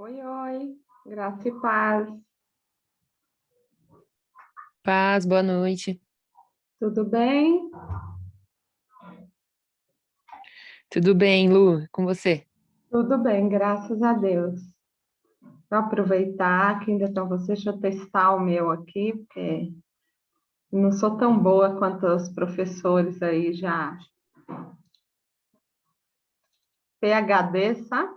Oi, oi, graça e paz. Paz, boa noite. Tudo bem? Tudo bem, Lu? Com você? Tudo bem, graças a Deus. Vou aproveitar que ainda estão vocês, deixa eu testar o meu aqui, porque não sou tão boa quanto os professores aí já. PhD, sabe?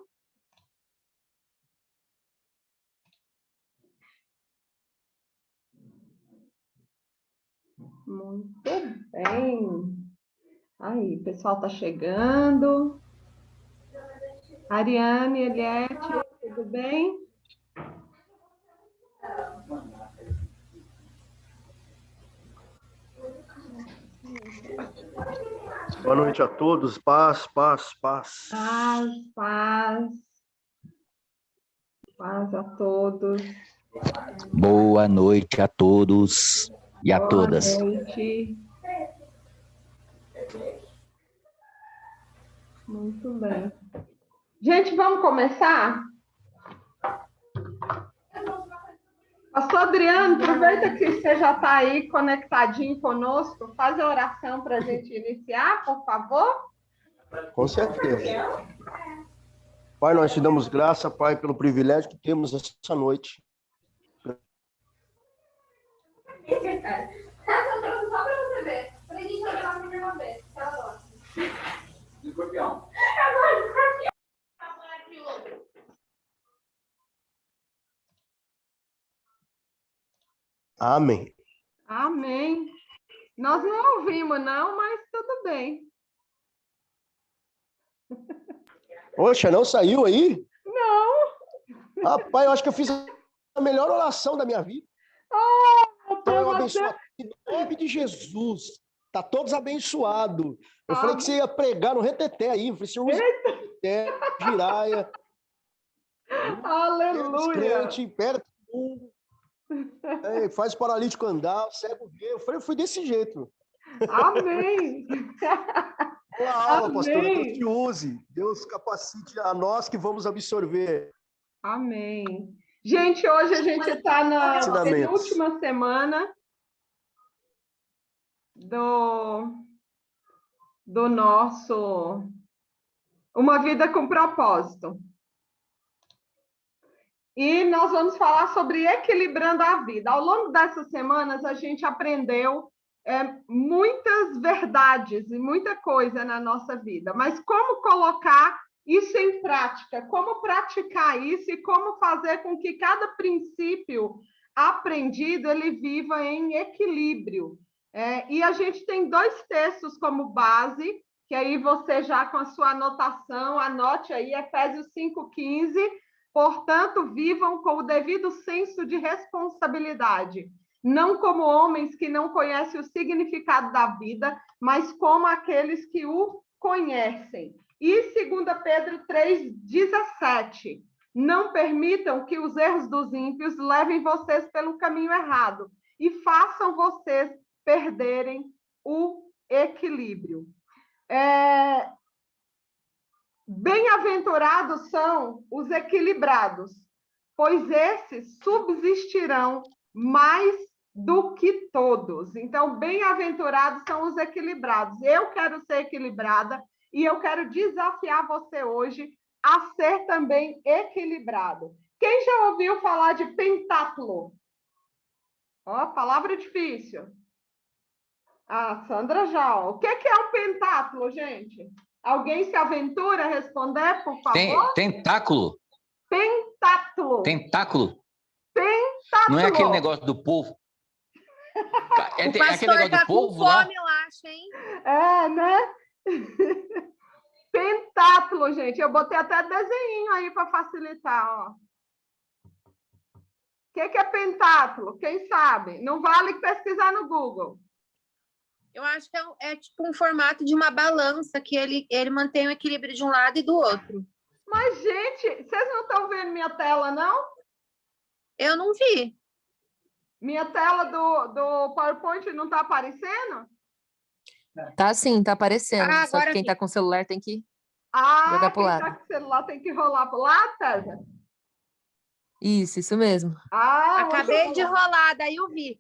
Muito bem. Aí, o pessoal está chegando. Ariane, Eliette, tudo bem? Boa noite a todos. Paz, paz, paz. Paz, paz. Paz a todos. Boa noite a todos e a Boa todas. noite. Muito bem. Gente, vamos começar? Pastor Adriano, aproveita que você já está aí conectadinho conosco, faz a oração para a gente iniciar, por favor. Com certeza. Pai, nós te damos graça, Pai, pelo privilégio que temos essa noite. Só para você ver. Pra gente jogar a primeira vez. Escorpião. Amém. Amém. Nós não ouvimos, não, mas tudo bem. Poxa, não saiu aí? Não. Rapaz, eu acho que eu fiz a melhor oração da minha vida. Então eu abençoo em nome de Jesus. Tá todos abençoados. Eu falei que você ia pregar no reteté aí. Eu falei, senhor, usa reteté, giraia. Aleluia. Crente, impera todo mundo. Faz o paralítico andar, o cego ver. Eu fui desse jeito. Amém. Boa aula, pastor. Amém. Deus te use. Deus capacite a nós que vamos absorver. Amém. Gente, hoje a gente está na penúltima semana do nosso Uma Vida com Propósito. E nós vamos falar sobre equilibrando a vida. Ao longo dessas semanas, a gente aprendeu muitas verdades e muita coisa na nossa vida, mas como colocar isso em prática, como praticar isso e como fazer com que cada princípio aprendido ele viva em equilíbrio. E a gente tem dois textos como base, que aí você já com a sua anotação, anote aí Efésios 5,15, portanto, vivam com o devido senso de responsabilidade, não como homens que não conhecem o significado da vida, mas como aqueles que o conhecem. E 2 Pedro 3,17, não permitam que os erros dos ímpios levem vocês pelo caminho errado e façam vocês perderem o equilíbrio. Bem-aventurados são os equilibrados, pois esses subsistirão mais do que todos. Então, bem-aventurados são os equilibrados. Eu quero ser equilibrada e eu quero desafiar você hoje a ser também equilibrado. Quem já ouviu falar de pentátulo? Ó, palavra difícil. Ah, Sandra já. O que é um pentátulo, gente? Alguém se aventura a responder, por favor? Tentáculo. Pentátulo. Tentáculo. Pentátulo. Não é aquele negócio do polvo? O pastor aquele negócio tá do polvo com lá? fome, eu acho, hein? Né? Pentátulo, gente. Eu botei até desenho aí para facilitar, ó. O que é pentátulo? Quem sabe? Não vale pesquisar no Google. Eu acho que é tipo um formato de uma balança que ele mantém o equilíbrio de um lado e do outro. Mas, gente, vocês não estão vendo minha tela, não? Eu não vi. Minha tela do PowerPoint não está aparecendo? Tá sim, tá aparecendo. Só que agora quem vi. tá com o celular tem que jogar pro Quem lado. está com o celular tem que rolar pro lado, César? Isso mesmo. Acabei de rolar, daí eu vi.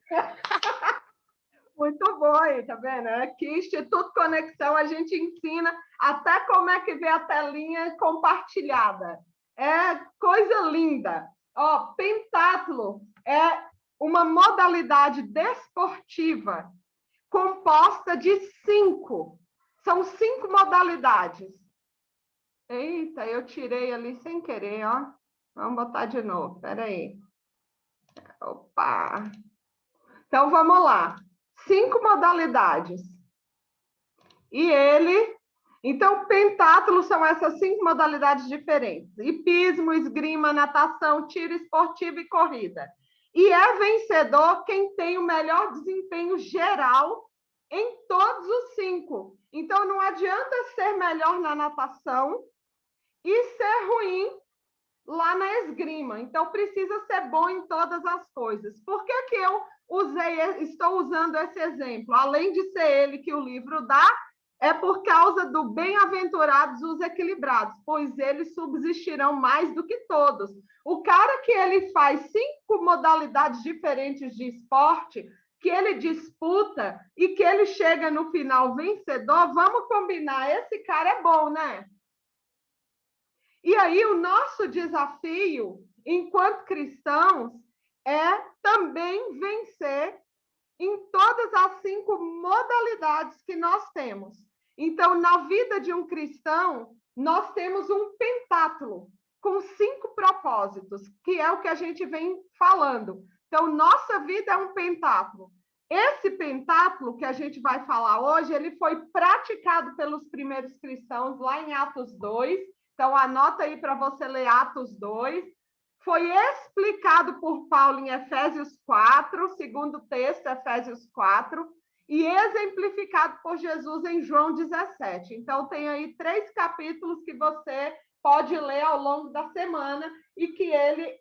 Muito bom aí, tá vendo? Aqui, Instituto Conexão, a gente ensina até como é que vê a telinha compartilhada. É coisa linda. Ó, pentatlo é uma modalidade desportiva composta de 5. São 5 modalidades. Eita, eu tirei ali sem querer, ó. Vamos botar de novo, peraí. Opa! Então, vamos lá. 5 modalidades. Então, pentatlo são essas 5 modalidades diferentes. Hipismo, esgrima, natação, tiro esportivo e corrida. E é vencedor quem tem o melhor desempenho geral em todos os 5. Então, não adianta ser melhor na natação e ser ruim lá na esgrima. Então, precisa ser bom em todas as coisas. Por que que eu estou usando esse exemplo? Além de ser ele que o livro dá, é por causa do bem-aventurados os equilibrados, pois eles subsistirão mais do que todos. O cara que ele faz 5 modalidades diferentes de esporte, que ele disputa e que ele chega no final vencedor, vamos combinar, esse cara é bom, né? E aí, o nosso desafio, enquanto cristãos, é também vencer em todas as 5 modalidades que nós temos. Então, na vida de um cristão, nós temos um pentatlo com 5 propósitos, que é o que a gente vem falando. Então, nossa vida é um pentatlo. Esse pentatlo que a gente vai falar hoje, ele foi praticado pelos primeiros cristãos lá em Atos 2. Então, anota aí para você ler Atos 2. Foi explicado por Paulo em Efésios 4, segundo texto, Efésios 4, e exemplificado por Jesus em João 17. Então, tem aí 3 capítulos que você pode ler ao longo da semana e que ele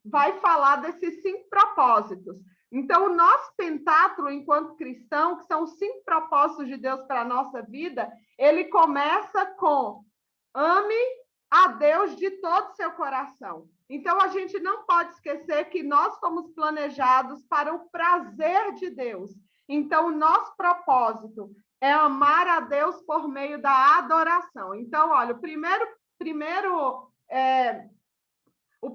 vai falar desses 5 propósitos. Então, o nosso pentatlo, enquanto cristão, que são 5 propósitos de Deus para a nossa vida, ele começa com: ame a Deus de todo o seu coração. Então, a gente não pode esquecer que nós fomos planejados para o prazer de Deus. Então, o nosso propósito é amar a Deus por meio da adoração. Então, olha, o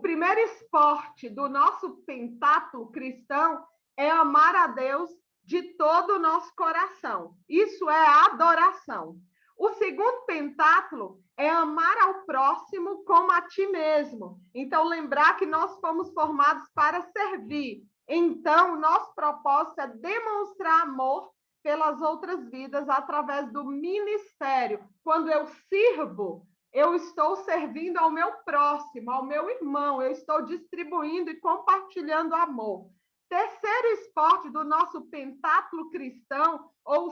primeiro esporte do nosso pentatlo cristão é amar a Deus de todo o nosso coração. Isso é adoração. O segundo pentatlo é amar ao próximo como a ti mesmo. Então, lembrar que nós fomos formados para servir. Então, nosso propósito é demonstrar amor pelas outras vidas através do ministério. Quando eu sirvo, eu estou servindo ao meu próximo, ao meu irmão, eu estou distribuindo e compartilhando amor. Terceiro esporte do nosso pentatlo cristão, ou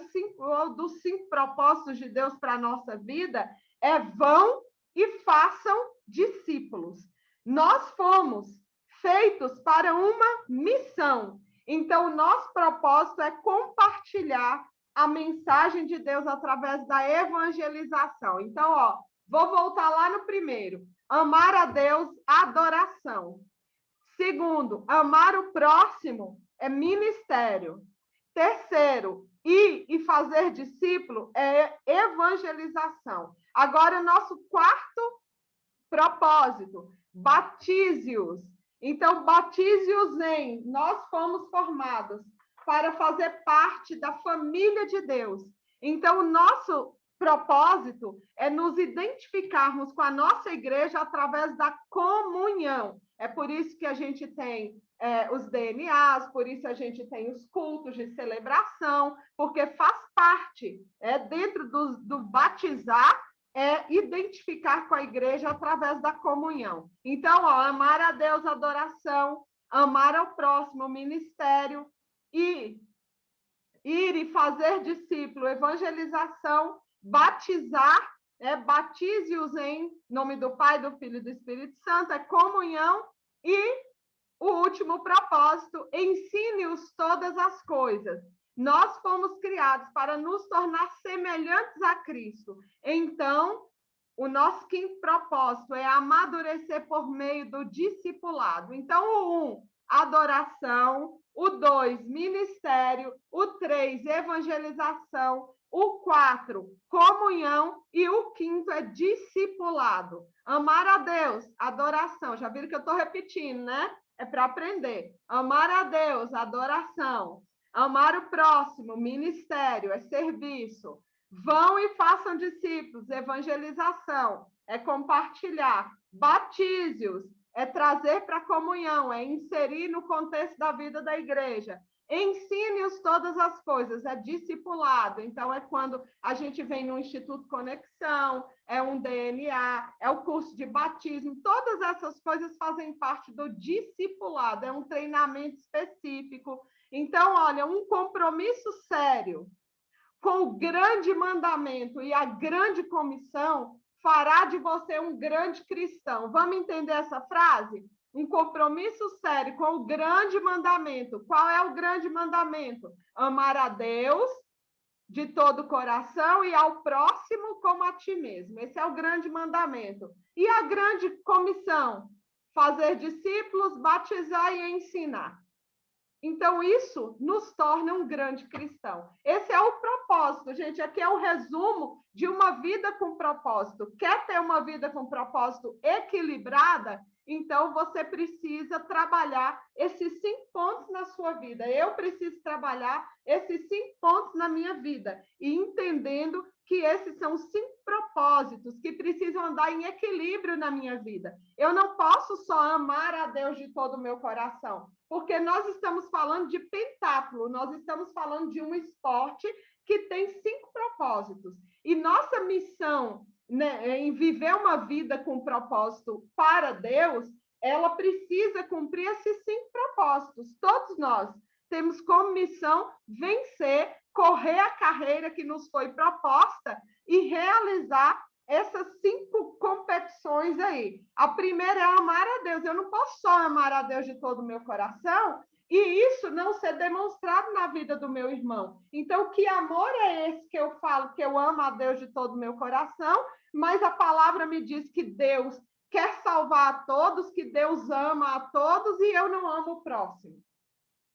dos 5 propósitos de Deus para a nossa vida, é: vão e façam discípulos. Nós fomos feitos para uma missão. Então, o nosso propósito é compartilhar a mensagem de Deus através da evangelização. Então, ó, vou voltar lá no primeiro. Amar a Deus, adoração. Segundo, amar o próximo é ministério. Terceiro, ir e fazer discípulo é evangelização. Agora, o nosso quarto propósito, batize-os. Então, batize-os em. Nós fomos formados para fazer parte da família de Deus. Então, o nosso propósito é nos identificarmos com a nossa igreja através da comunhão. É por isso que a gente tem os DNAs, por isso a gente tem os cultos de celebração, porque faz parte, dentro do batizar, identificar com a igreja através da comunhão. Então, ó, amar a Deus, adoração, amar ao próximo, ministério, e ir e fazer discípulo, evangelização, batizar, batize-os em nome do Pai, do Filho e do Espírito Santo, é comunhão, e o último propósito, ensine-os todas as coisas. Nós fomos criados para nos tornar semelhantes a Cristo. Então, o nosso quinto propósito é amadurecer por meio do discipulado. Então, o 1, adoração. O 2, ministério. O 3, evangelização. O 4, comunhão. E o 5 é discipulado. Amar a Deus, adoração. Já viram que eu estou repetindo, né? É para aprender. Amar a Deus, adoração. Amar o próximo, ministério, é serviço. Vão e façam discípulos, evangelização, é compartilhar. Batize-os, é trazer para a comunhão, é inserir no contexto da vida da igreja. Ensine-os todas as coisas, é discipulado. Então, é quando a gente vem no Instituto Conexão, é um DNA, é o curso de batismo. Todas essas coisas fazem parte do discipulado, é um treinamento específico. Então, olha, um compromisso sério com o grande mandamento e a grande comissão fará de você um grande cristão. Vamos entender essa frase? Um compromisso sério com o grande mandamento. Qual é o grande mandamento? Amar a Deus de todo o coração e ao próximo como a ti mesmo. Esse é o grande mandamento. E a grande comissão? Fazer discípulos, batizar e ensinar. Então, isso nos torna um grande cristão. Esse é o propósito, gente. Aqui é o resumo de uma vida com propósito. Quer ter uma vida com propósito equilibrada? Então, você precisa trabalhar esses 5 pontos na sua vida. Eu preciso trabalhar esses 5 pontos na minha vida. E entendendo que esses são 5 propósitos que precisam andar em equilíbrio na minha vida. Eu não posso só amar a Deus de todo o meu coração, porque nós estamos falando de pentáculo, nós estamos falando de um esporte que tem 5 propósitos. E nossa missão, né, em viver uma vida com propósito para Deus, ela precisa cumprir esses 5 propósitos. Todos nós temos como missão vencer, correr a carreira que nos foi proposta e realizar essas 5 competições aí. A primeira é amar a Deus. Eu não posso só amar a Deus de todo o meu coração e isso não ser demonstrado na vida do meu irmão. Então, que amor é esse que eu falo que eu amo a Deus de todo o meu coração, mas a palavra me diz que Deus quer salvar a todos, que Deus ama a todos e eu não amo o próximo.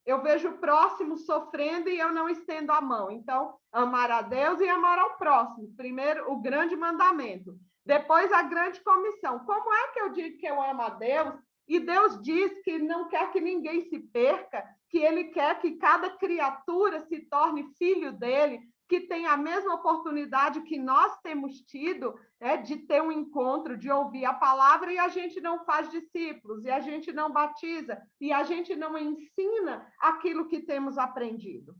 Eu vejo o próximo sofrendo e eu não estendo a mão. Então, amar a Deus e amar ao próximo. Primeiro, o grande mandamento. Depois, a grande comissão. Como é que eu digo que eu amo a Deus? E Deus diz que não quer que ninguém se perca, que Ele quer que cada criatura se torne filho dele, que tenha a mesma oportunidade que nós temos tido, de ter um encontro, de ouvir a palavra, e a gente não faz discípulos, e a gente não batiza, e a gente não ensina aquilo que temos aprendido.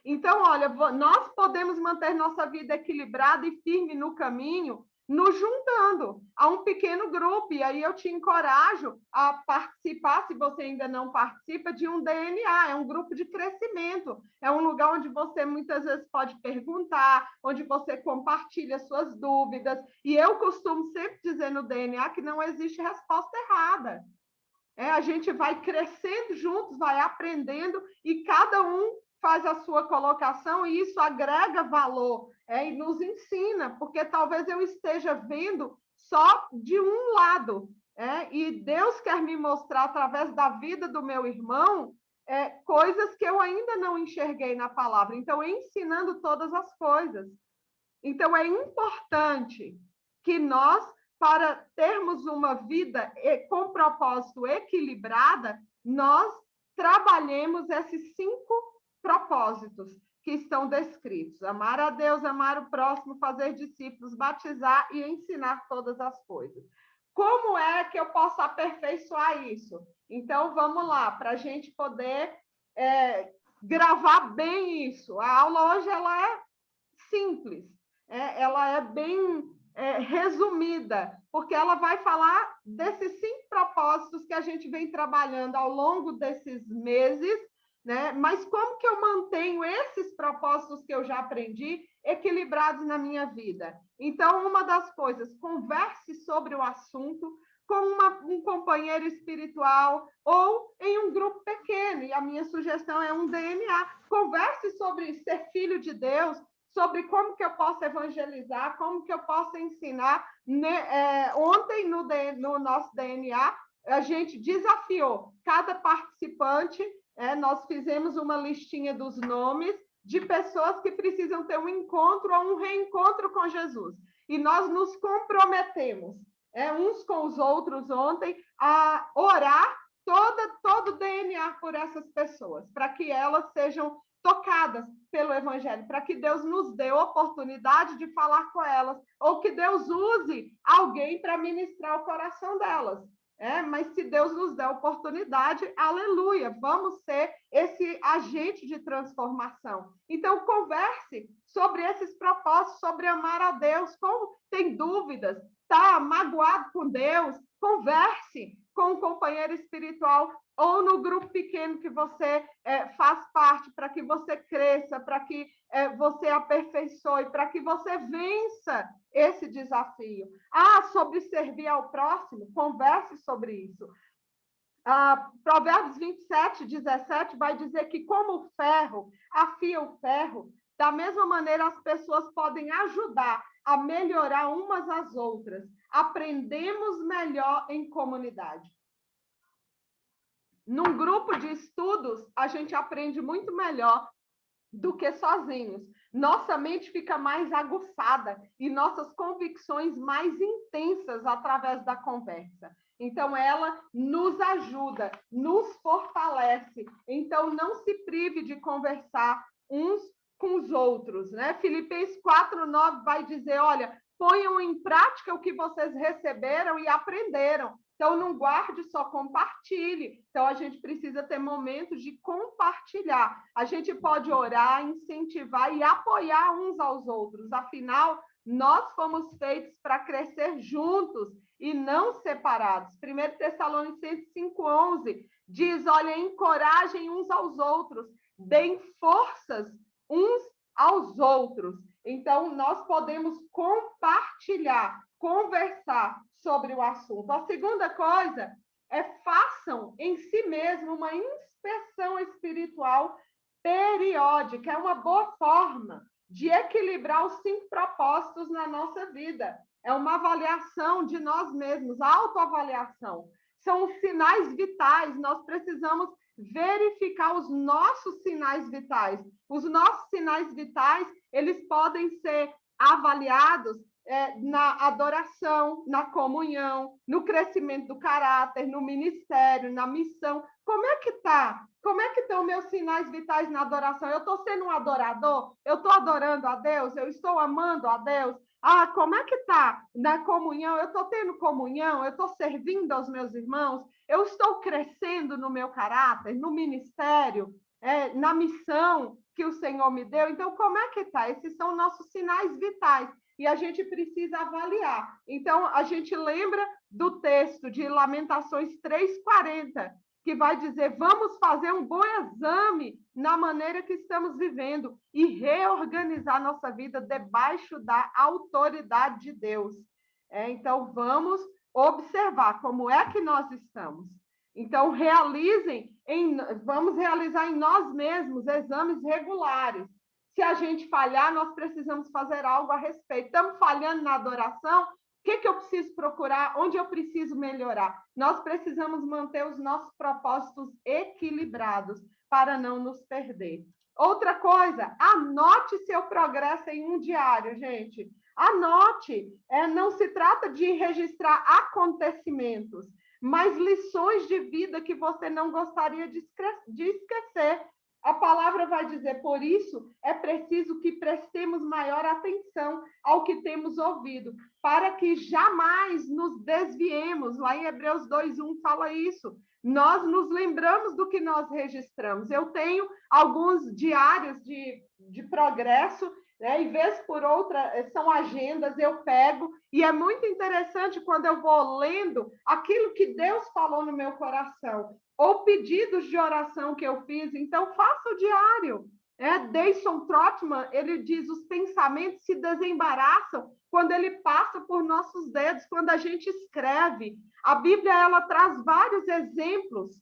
Então, olha, nós podemos manter nossa vida equilibrada e firme no caminho, nos juntando a um pequeno grupo, e aí eu te encorajo a participar, se você ainda não participa, de um DNA, é um grupo de crescimento, é um lugar onde você muitas vezes pode perguntar, onde você compartilha suas dúvidas, e eu costumo sempre dizer no DNA que não existe resposta errada. A gente vai crescendo juntos, vai aprendendo, e cada um faz a sua colocação, e isso agrega valor, e nos ensina, porque talvez eu esteja vendo só de um lado, e Deus quer me mostrar, através da vida do meu irmão, coisas que eu ainda não enxerguei na palavra, então, ensinando todas as coisas. Então, é importante que nós, para termos uma vida com propósito equilibrada, nós trabalhemos esses 5 propósitos que estão descritos. Amar a Deus, amar o próximo, fazer discípulos, batizar e ensinar todas as coisas. Como é que eu posso aperfeiçoar isso? Então, vamos lá, para a gente poder gravar bem isso. A aula hoje ela é simples, ela é bem resumida, porque ela vai falar desses 5 propósitos que a gente vem trabalhando ao longo desses meses, né? Mas como que eu mantenho esses propósitos que eu já aprendi equilibrados na minha vida? Então, uma das coisas, converse sobre o assunto com um companheiro espiritual ou em um grupo pequeno, e a minha sugestão é um DNA. Converse sobre ser filho de Deus, sobre como que eu posso evangelizar, como que eu posso ensinar. Ontem, no nosso DNA, a gente desafiou cada participante, nós fizemos uma listinha dos nomes de pessoas que precisam ter um encontro ou um reencontro com Jesus. E nós nos comprometemos, uns com os outros ontem, a orar todo o DNA por essas pessoas, para que elas sejam tocadas pelo Evangelho, para que Deus nos dê a oportunidade de falar com elas, ou que Deus use alguém para ministrar o coração delas. Mas se Deus nos der a oportunidade, aleluia, vamos ser esse agente de transformação. Então, converse sobre esses propósitos, sobre amar a Deus. Como tem dúvidas, está magoado com Deus, converse com um companheiro espiritual ou no grupo pequeno que você faz parte, para que você cresça, para que você aperfeiçoe, para que você vença esse desafio. Sobre servir ao próximo, converse sobre isso. Provérbios 27:17 vai dizer que como o ferro afia o ferro, da mesma maneira as pessoas podem ajudar a melhorar umas às outras. Aprendemos melhor em comunidade. Num grupo de estudos, a gente aprende muito melhor do que sozinhos. Nossa mente fica mais aguçada e nossas convicções mais intensas através da conversa. Então, ela nos ajuda, nos fortalece. Então, não se prive de conversar uns com os outros, né? Filipenses 4:9 vai dizer, olha, ponham em prática o que vocês receberam e aprenderam. Então, não guarde, só compartilhe. Então, a gente precisa ter momentos de compartilhar. A gente pode orar, incentivar e apoiar uns aos outros. Afinal, nós fomos feitos para crescer juntos e não separados. 1 Tessalonicenses 5:11 diz, olha, encorajem uns aos outros, deem forças uns aos outros. Então, nós podemos compartilhar, conversar sobre o assunto. A segunda coisa é façam em si mesmo uma inspeção espiritual periódica. É uma boa forma de equilibrar os 5 propósitos na nossa vida. É uma avaliação de nós mesmos, autoavaliação. São os sinais vitais, nós precisamos verificar os nossos sinais vitais. Os nossos sinais vitais, eles podem ser avaliados na adoração, na comunhão, no crescimento do caráter, no ministério, na missão. Como é que está? Como é que estão meus sinais vitais na adoração? Eu estou sendo um adorador? Eu estou adorando a Deus? Eu estou amando a Deus? Como é que está na comunhão? Eu estou tendo comunhão? Eu estou servindo aos meus irmãos? Eu estou crescendo no meu caráter, no ministério, na missão que o Senhor me deu? Então, como é que está? Esses são nossos sinais vitais. E a gente precisa avaliar. Então, a gente lembra do texto de Lamentações 3:40, que vai dizer, vamos fazer um bom exame na maneira que estamos vivendo e reorganizar nossa vida debaixo da autoridade de Deus. Então, vamos observar como é que nós estamos. Então, vamos realizar em nós mesmos exames regulares. Se a gente falhar, nós precisamos fazer algo a respeito. Estamos falhando na adoração? O que eu preciso procurar? Onde eu preciso melhorar? Nós precisamos manter os nossos propósitos equilibrados para não nos perder. Outra coisa, anote seu progresso em um diário, gente. Anote. Não se trata de registrar acontecimentos, mas lições de vida que você não gostaria de esquecer. A palavra vai dizer, por isso é preciso que prestemos maior atenção ao que temos ouvido, para que jamais nos desviemos. Lá em Hebreus 2:1 fala isso. Nós nos lembramos do que nós registramos. Eu tenho alguns diários de progresso, né? E vez por outra são agendas, eu pego, e é muito interessante quando eu vou lendo aquilo que Deus falou no meu coração, ou pedidos de oração que eu fiz. Então, faça o diário. Dayson Trotman, ele diz, os pensamentos se desembaraçam quando ele passa por nossos dedos, quando a gente escreve. A Bíblia, ela traz vários exemplos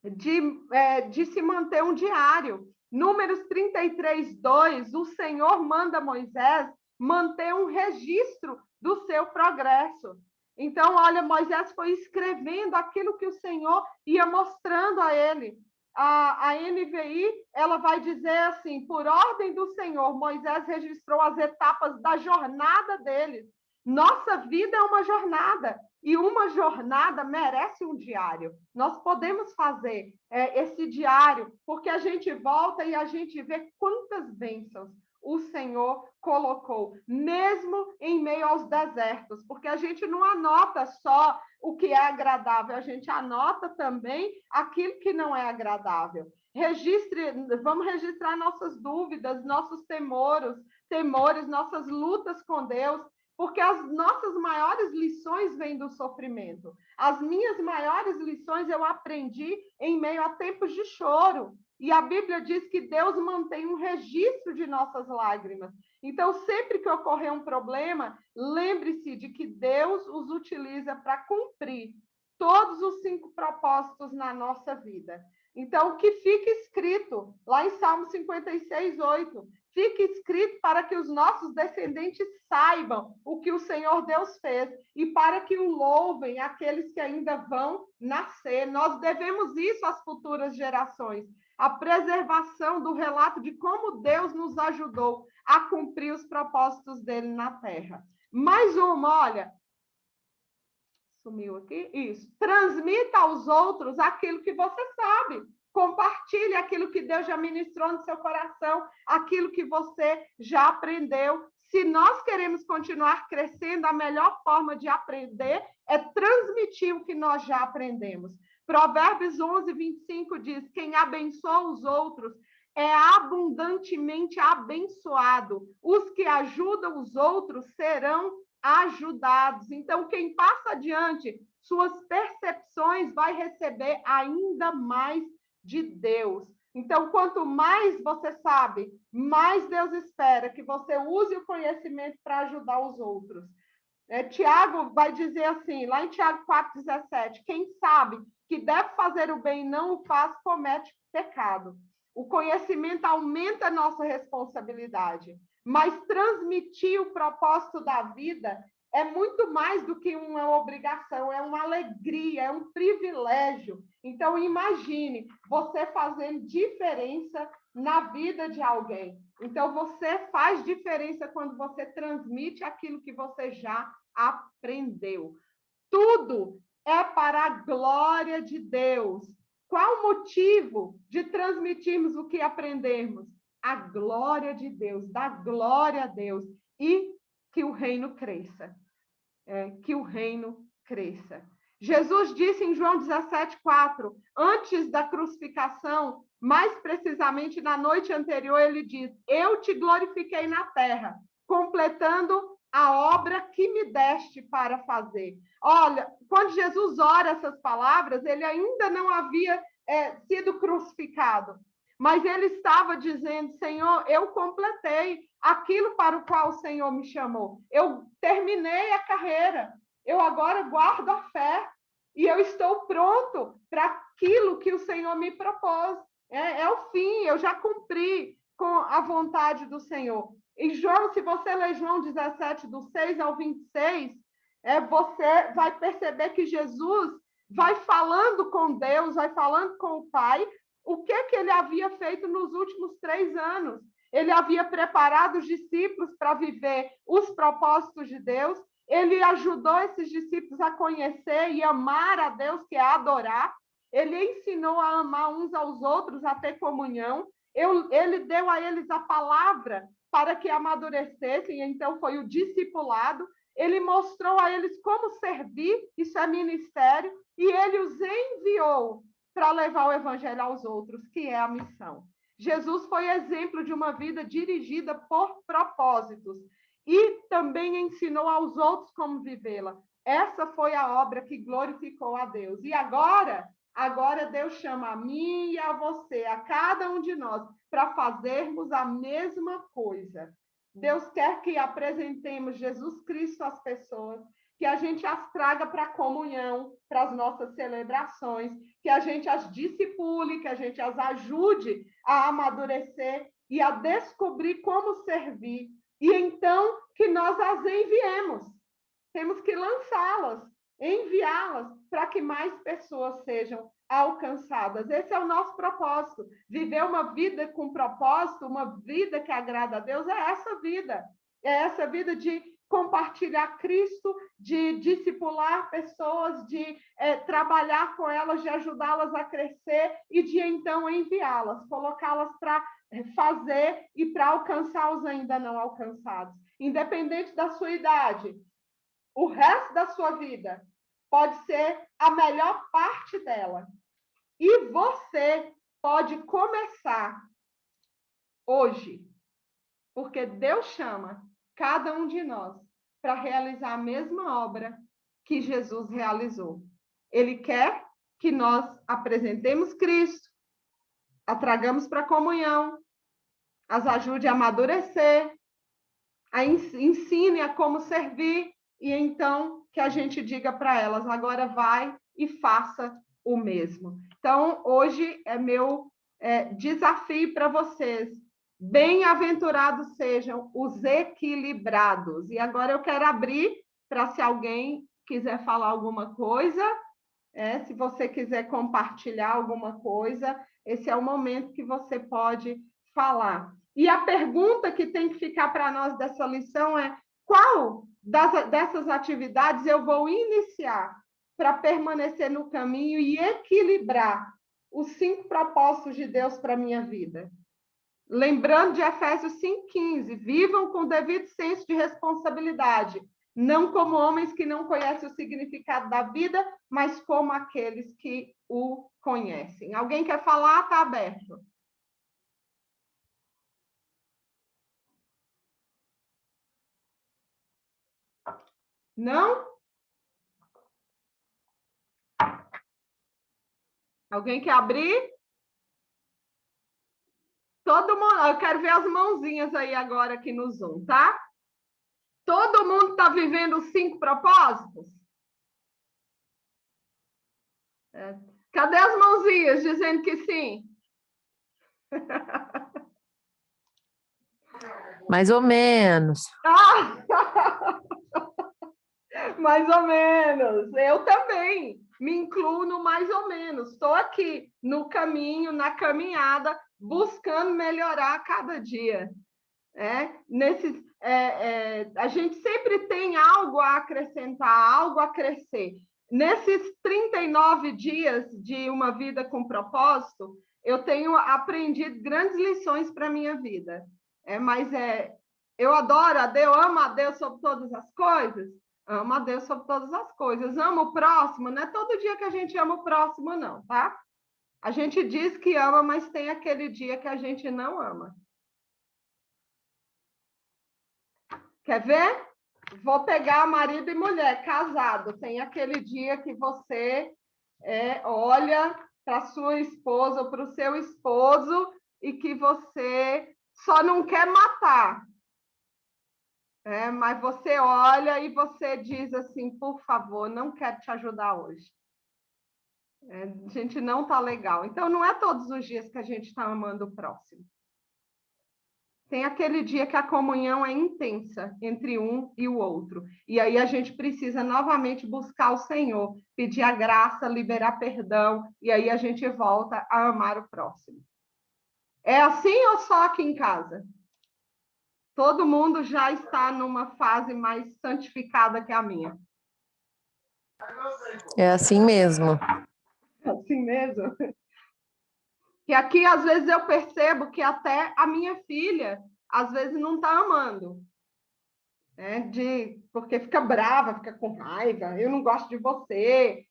de se manter um diário. Números 33:2, o Senhor manda Moisés manter um registro do seu progresso. Então, olha, Moisés foi escrevendo aquilo que o Senhor ia mostrando a ele. A NVI, ela vai dizer assim, por ordem do Senhor, Moisés registrou as etapas da jornada deles. Nossa vida é uma jornada, e uma jornada merece um diário. Nós podemos fazer esse diário, porque a gente volta e a gente vê quantas bênçãos o Senhor colocou, mesmo em meio aos desertos, porque a gente não anota só o que é agradável, a gente anota também aquilo que não é agradável. Vamos registrar nossas dúvidas, nossos temores, nossas lutas com Deus, porque as nossas maiores lições vêm do sofrimento. As minhas maiores lições eu aprendi em meio a tempos de choro. E a Bíblia diz que Deus mantém um registro de nossas lágrimas. Então, sempre que ocorrer um problema, lembre-se de que Deus os utiliza para cumprir todos os 5 propósitos na nossa vida. Então, que fique escrito lá em Salmo 56:8. Fique escrito para que os nossos descendentes saibam o que o Senhor Deus fez e para que o louvem aqueles que ainda vão nascer. Nós devemos isso às futuras gerações. A preservação do relato de como Deus nos ajudou a cumprir os propósitos dele na terra. Mais uma, olha. Sumiu aqui? Isso. Transmita aos outros aquilo que você sabe. Compartilhe aquilo que Deus já ministrou no seu coração, aquilo que você já aprendeu. Se nós queremos continuar crescendo, a melhor forma de aprender é transmitir o que nós já aprendemos. Provérbios 11:25 diz: quem abençoa os outros é abundantemente abençoado. Os que ajudam os outros serão ajudados. Então, quem passa adiante suas percepções vai receber ainda mais de Deus. Então, quanto mais você sabe, mais Deus espera que você use o conhecimento para ajudar os outros. Tiago vai dizer assim, lá em Tiago 4:17, quem sabe que deve fazer o bem e não o faz, comete pecado. O conhecimento aumenta a nossa responsabilidade, mas transmitir o propósito da vida é muito mais do que uma obrigação, é uma alegria, é um privilégio. Então, imagine você fazendo diferença na vida de alguém. Então, você faz diferença quando você transmite aquilo que você já aprendeu. Tudo é para a glória de Deus. Qual o motivo de transmitirmos o que aprendemos? A glória de Deus, da glória a Deus. E que o reino cresça. Que o reino cresça. Jesus disse em João 17:4, antes da crucificação, mais precisamente na noite anterior, ele diz: eu te glorifiquei na terra, completando a obra que me deste para fazer. Olha, quando Jesus ora essas palavras, ele ainda não havia sido crucificado, mas ele estava dizendo: Senhor, eu completei aquilo para o qual o Senhor me chamou. Eu terminei a carreira, eu agora guardo a fé e eu estou pronto para aquilo que o Senhor me propôs. É o fim, eu já cumpri com a vontade do Senhor. E João, se você ler João 17, do 6 ao 26, você vai perceber que Jesus vai falando com Deus, vai falando com o Pai, o que ele havia feito nos últimos 3 anos. Ele havia preparado os discípulos para viver os propósitos de Deus, ele ajudou esses discípulos a conhecer e amar a Deus, que é adorar, ele ensinou a amar uns aos outros, a ter comunhão, ele deu a eles a palavra para que amadurecessem, então foi o discipulado, ele mostrou a eles como servir, isso é ministério, e ele os enviou para levar o evangelho aos outros, que é a missão. Jesus foi exemplo de uma vida dirigida por propósitos e também ensinou aos outros como vivê-la. Essa foi a obra que glorificou a Deus. E agora Deus chama a mim e a você, a cada um de nós, para fazermos a mesma coisa. Deus quer que apresentemos Jesus Cristo às pessoas, que a gente as traga para a comunhão, para as nossas celebrações, que a gente as discipule, que a gente as ajude a amadurecer e a descobrir como servir. E então que nós as enviemos. Temos que lançá-las, enviá-las, para que mais pessoas sejam alcançadas. Esse é o nosso propósito. Viver uma vida com propósito, uma vida que agrada a Deus, é essa vida. É essa vida de compartilhar Cristo, de discipular pessoas, de trabalhar com elas, de ajudá-las a crescer e de, então, enviá-las, colocá-las para fazer e para alcançar os ainda não alcançados. Independente da sua idade, o resto da sua vida pode ser a melhor parte dela. E você pode começar hoje, porque Deus chama cada um de nós para realizar a mesma obra que Jesus realizou. Ele quer que nós apresentemos Cristo, a tragamos para a comunhão, as ajude a amadurecer, a ensine a como servir, e então que a gente diga para elas, agora vai e faça o mesmo. Então, hoje é meu desafio para vocês. Bem-aventurados sejam os equilibrados. E agora eu quero abrir para se alguém quiser falar alguma coisa, se você quiser compartilhar alguma coisa, esse é o momento que você pode falar. E a pergunta que tem que ficar para nós dessa lição é: qual dessas atividades eu vou iniciar para permanecer no caminho e equilibrar os 5 propósitos de Deus para a minha vida? Lembrando de Efésios 5,15, vivam com devido senso de responsabilidade, não como homens que não conhecem o significado da vida, mas como aqueles que o conhecem. Alguém quer falar? Está aberto. Não? Alguém quer abrir? Todo mundo, eu quero ver as mãozinhas aí agora aqui no Zoom, tá? Todo mundo está vivendo os 5 propósitos? Cadê as mãozinhas dizendo que sim? Mais ou menos. Mais ou menos. Eu também me incluo no mais ou menos. Estou aqui no caminho, na caminhada, buscando melhorar a cada dia. A gente sempre tem algo a acrescentar, algo a crescer. Nesses 39 dias de uma vida com propósito, eu tenho aprendido grandes lições para a minha vida. Eu adoro a Deus, eu amo a Deus sobre todas as coisas. Amo a Deus sobre todas as coisas. Amo o próximo. Não é todo dia que a gente ama o próximo, não, tá? A gente diz que ama, mas tem aquele dia que a gente não ama. Quer ver? Vou pegar marido e mulher, casado. Tem aquele dia que você olha para sua esposa ou para o seu esposo e que você só não quer matar. Mas você olha e você diz assim, por favor, não quero te ajudar hoje. A gente não está legal. Então, não é todos os dias que a gente está amando o próximo. Tem aquele dia que a comunhão é intensa entre um e o outro. E aí a gente precisa novamente buscar o Senhor, pedir a graça, liberar perdão, e aí a gente volta a amar o próximo. É assim ou só aqui em casa? Todo mundo já está numa fase mais santificada que a minha. É assim mesmo. Assim mesmo? Que aqui, às vezes, eu percebo que até a minha filha, às vezes, não está amando. Porque fica brava, fica com raiva. Eu não gosto de você.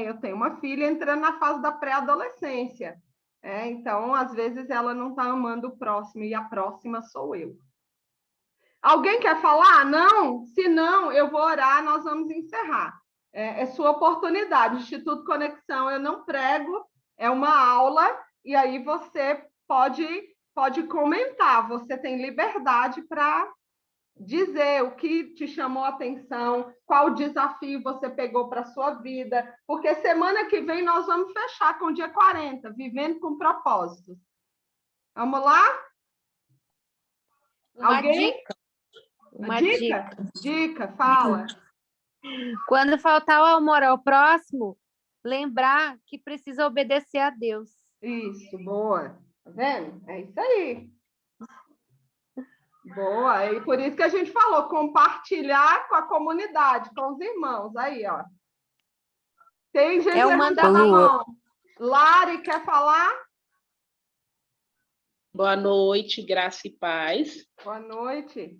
Eu tenho uma filha entrando na fase da pré-adolescência. Então, às vezes, ela não está amando o próximo, e a próxima sou eu. Alguém quer falar? Não? Se não, eu vou orar, nós vamos encerrar. É sua oportunidade. Instituto Conexão, eu não prego, é uma aula, e aí você pode comentar, você tem liberdade para dizer o que te chamou a atenção, qual desafio você pegou para a sua vida, porque semana que vem nós vamos fechar com o dia 40, Vivendo com Propósitos. Vamos lá? Alguém? Uma dica. Dica, fala. Quando faltar o amor ao próximo, lembrar que precisa obedecer a Deus. Isso, boa. Tá vendo? É isso aí. Boa. E por isso que a gente falou, compartilhar com a comunidade, com os irmãos. Aí, ó. Tem gente levantando a mão. Lari, quer falar? Boa noite, graça e paz. Boa noite.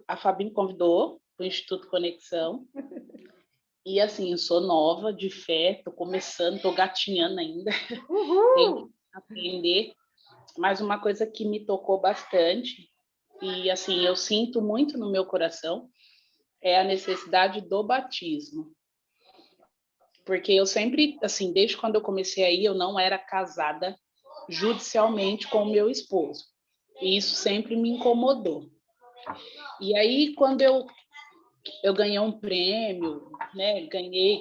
A Fabi me convidou para o Instituto Conexão. E assim, eu sou nova, de fé, estou começando, estou gatinhando ainda. Tenho que aprender. Mas uma coisa que me tocou bastante, e assim, eu sinto muito no meu coração, é a necessidade do batismo. Porque eu sempre, assim, desde quando eu comecei aí, eu não era casada judicialmente com o meu esposo. E isso sempre me incomodou. E aí, quando eu ganhei um prêmio, né,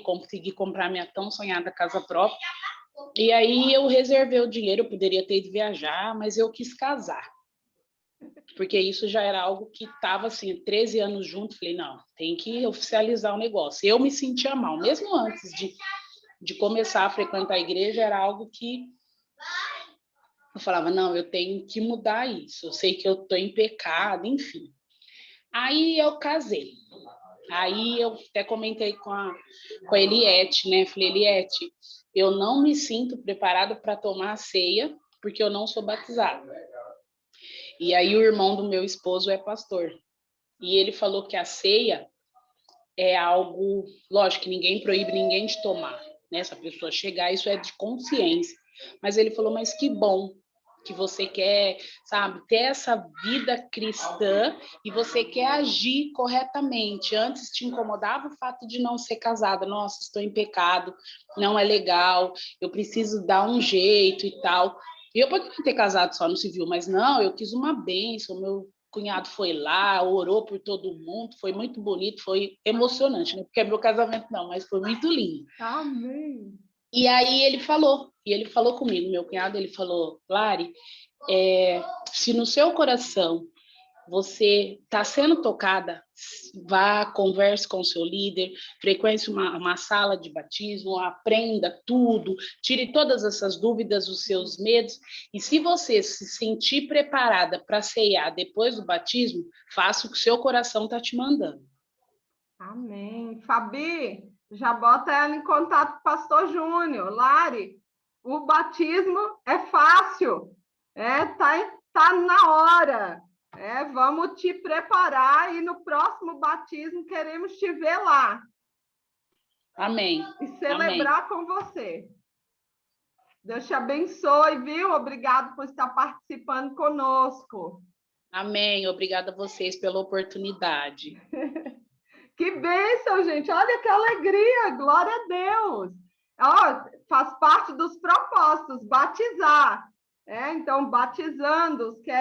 consegui comprar minha tão sonhada casa própria, e aí eu reservei o dinheiro, eu poderia ter ido viajar, mas eu quis casar. Porque isso já era algo que estava, assim, 13 anos junto, falei, não, tem que oficializar o negócio. Eu me sentia mal, mesmo antes de começar a frequentar a igreja, era algo que eu falava, não, eu tenho que mudar isso, eu sei que eu estou em pecado, enfim. Aí eu casei. Aí eu até comentei com a Eliette, né? Falei, Eliette, eu não me sinto preparada para tomar a ceia, porque eu não sou batizada. E aí o irmão do meu esposo é pastor. E ele falou que a ceia é algo, lógico que ninguém proíbe ninguém de tomar, né? Se a pessoa chegar, isso é de consciência. Mas ele falou, mas que bom que você quer, sabe, ter essa vida cristã e você quer agir corretamente. Antes te incomodava o fato de não ser casada. Nossa, estou em pecado, não é legal, eu preciso dar um jeito e tal. E eu poderia ter casado só no civil, mas não, eu quis uma bênção, meu cunhado foi lá, orou por todo mundo, foi muito bonito, foi emocionante, né? Porque é meu casamento não, mas foi muito lindo. Amém. E aí ele falou comigo, meu cunhado, ele falou, Lari, se no seu coração você está sendo tocada, vá, converse com o seu líder, frequente uma sala de batismo, aprenda tudo, tire todas essas dúvidas, os seus medos, e se você se sentir preparada para ceiar depois do batismo, faça o que o seu coração está te mandando. Amém. Fabi, já bota ela em contato com o pastor Júnior. Lari, o batismo é fácil, tá na hora. Vamos te preparar e no próximo batismo queremos te ver lá. Amém. E celebrar Amém. com você. Deus te abençoe, viu? Obrigado por estar participando conosco. Amém. Obrigada a vocês pela oportunidade. Que bênção, gente. Olha que alegria. Glória a Deus. Faz parte dos propósitos, batizar. Então, batizando-os, que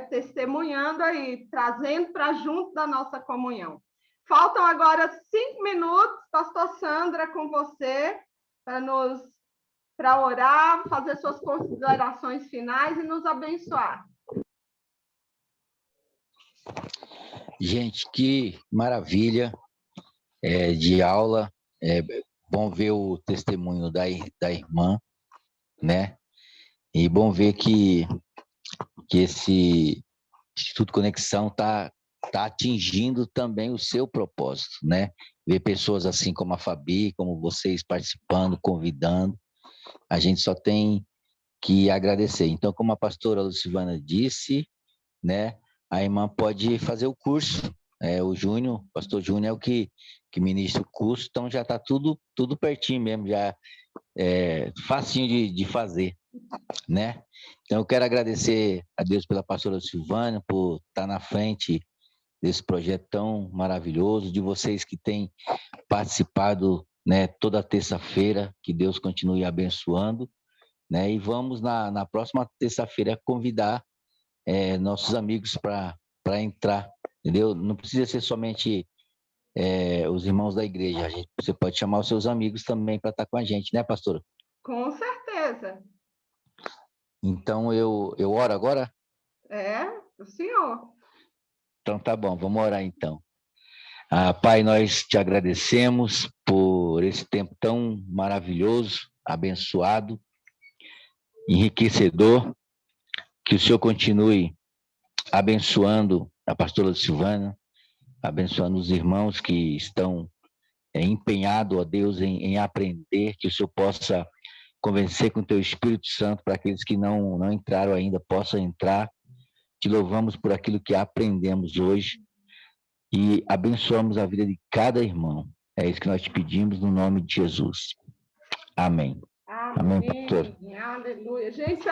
testemunhando aí, trazendo para junto da nossa comunhão. Faltam agora 5 minutos, pastor Sandra, com você, para orar, fazer suas considerações finais e nos abençoar. Gente, que maravilha de aula. É bom ver o testemunho da irmã, né? E bom ver que esse Instituto Conexão está atingindo também o seu propósito, né? Ver pessoas assim como a Fabi, como vocês participando, convidando, a gente só tem que agradecer. Então, como a pastora Lucivana disse, né? A irmã pode fazer o curso. O pastor Júnior é o que ministra o curso, então já está tudo pertinho mesmo, já facinho de fazer, né? Então eu quero agradecer a Deus pela pastora Silvana, por estar na frente desse projeto tão maravilhoso, de vocês que têm participado, né, toda terça-feira, que Deus continue abençoando, né? E vamos na próxima terça-feira convidar nossos amigos para entrar, entendeu? Não precisa ser somente os irmãos da igreja. Você pode chamar os seus amigos também para estar com a gente, né, pastora? Com certeza. Então, eu oro agora? O senhor. Então, tá bom, vamos orar então. Pai, nós te agradecemos por esse tempo tão maravilhoso, abençoado, enriquecedor. Que o Senhor continue abençoando a pastora Silvana, abençoando os irmãos que estão empenhados, ó Deus, em aprender, que o Senhor possa convencer com o teu Espírito Santo para aqueles que não entraram ainda, possam entrar. Te louvamos por aquilo que aprendemos hoje e abençoamos a vida de cada irmão. É isso que nós te pedimos no nome de Jesus. Amém. Amém, pastor. Aleluia. Gente,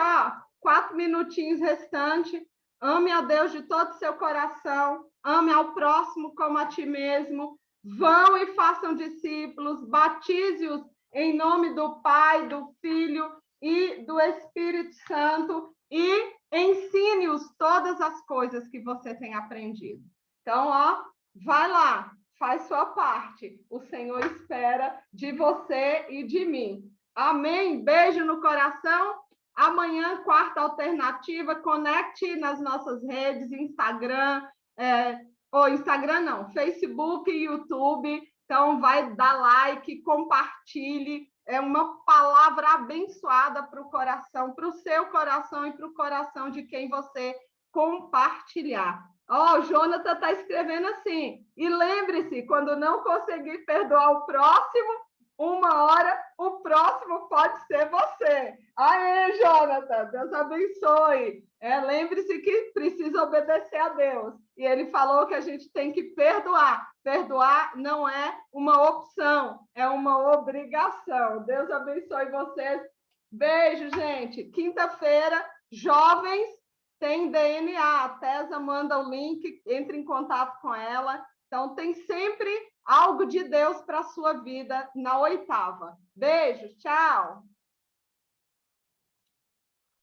4 minutinhos restantes. Ame a Deus de todo o seu coração. Ame ao próximo como a ti mesmo. Vão e façam discípulos. Batize-os em nome do Pai, do Filho e do Espírito Santo. E ensine-os todas as coisas que você tem aprendido. Então, vai lá. Faz sua parte. O Senhor espera de você e de mim. Amém? Beijo no coração. Amanhã, quarta alternativa, conecte nas nossas redes, Instagram, Instagram não, Facebook e YouTube. Então, vai dar like, compartilhe. É uma palavra abençoada para o coração, para o seu coração e para o coração de quem você compartilhar. O Jonathan está escrevendo assim. E lembre-se, quando não conseguir perdoar o próximo, uma hora o próximo pode ser você. Aí, Jonathan, Deus abençoe. Lembre-se que precisa obedecer a Deus. E ele falou que a gente tem que perdoar. Perdoar não é uma opção, é uma obrigação. Deus abençoe vocês. Beijo, gente. Quinta-feira, jovens tem DNA. A Tesa manda o link, entre em contato com ela. Então, tem sempre algo de Deus para a sua vida na 8ª. Beijo, tchau!